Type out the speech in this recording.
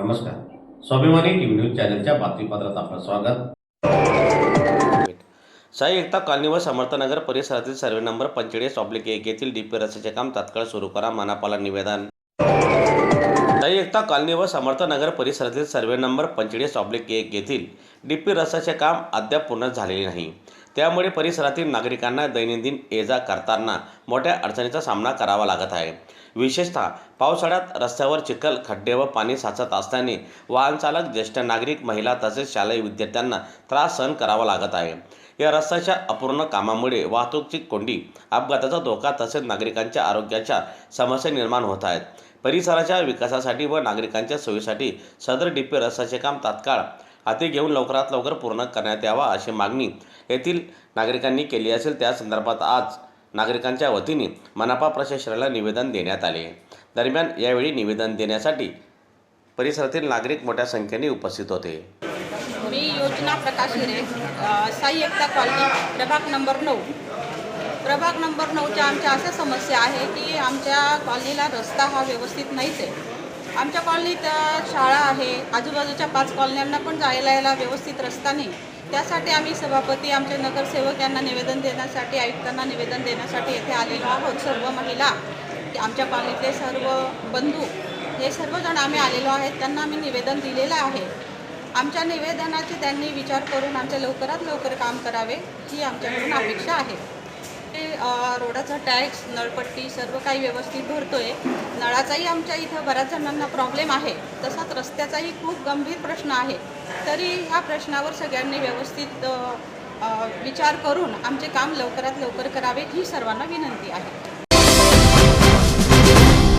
नमस्कार. स्वाभिमानी TV news चॅनलच्या बातमीपत्रात आपलं स्वागत. साई एकता कॉलनी व समर्थनगर परिसरातील सर्वे नंबर 45/1 येथील डीपी रस्त्याचे काम तात्काळ सुरू करा, मनापाला निवेदन. साई एकता कॉलनी व समर्थनगर परिसरातील सर्वे नंबर 45/1 येथील डीपी रस्त्याचे काम अद्याप पूर्ण झालेले नाही. त्यामुळे परिसरातील नागरिकांना दैनंदिन ये-जा करताना मोठ्या अडचणीचा सामना करावा लागत आहे. विशेषतः पावसाळ्यात रस्त्यावर चिखल, खड्डे व पाणी साचत असल्याने वाहन चालक, ज्येष्ठ नागरिक, महिला तसेच शालेय विद्यार्थ्यांना त्रास सहन करावा लागत आहे. या रस्त्याच्या अपूर्ण कामामुळे वाहतूकची कोंडी, अपघाताचा धोका तसेच नागरिकांच्या आरोग्याच्या समस्या निर्माण होत आहेत. परिसराच्या विकासासाठी व नागरिकांच्या सोयीसाठी सदर डीपी रस्त्याचे काम तात्काळ हाती घेऊन लवकरात लवकर पूर्ण करण्यात यावा अशी मागणी येथील नागरिकांनी केली असेल. त्या संदर्भात आज नागरिकांच्या वतीने मनपा प्रशासनाला निवेदन देण्यात आले. दरम्यान यावेळी निवेदन देण्यासाठी परिसरातील नागरिक मोठ्या संख्येने उपस्थित होते. मी योजना प्रकाश हिरे, साई एकता कॉलनी, प्रभाग नंबर 9. प्रभाग नंबर 9च्या आमच्या अशा समस्या आहे की आमच्या कॉलनीला रस्ता हा व्यवस्थित नाहीच आहे. आमच्या कॉलनीत शाळा आहे, आजूबाजूच्या 5 कॉलन्यांना पण जायला यायला व्यवस्थित रस्ता नाही. त्यासाठी आम्ही सभापती, आमचे नगरसेवक यांना निवेदन देण्यासाठी, आयुक्तांना निवेदन देण्यासाठी येथे आलेलो आहोत. सर्व महिला, आमच्या कॉलनीतले सर्व बंधू, हे सर्वजण आम्ही आलेलो आहेत. त्यांना आम्ही निवेदन दिलेलं आहे. आमच्या निवेदनाची त्यांनी विचार करून आमच्या लवकरात लवकर काम करावे ही आमच्याकडून अपेक्षा आहे. रोडाचा टॅक्स, नळपट्टी सर्व काही व्यवस्थित भरतोय. नळाचाही आमच्या इथं बऱ्याच जणांना प्रॉब्लेम आहे. तसाच रस्त्याचाही खूप गंभीर प्रश्न आहे. तरी ह्या प्रश्नावर सगळ्यांनी व्यवस्थित विचार करून आमचे काम लवकरात लवकर करावे ही सर्वांना विनंती आहे.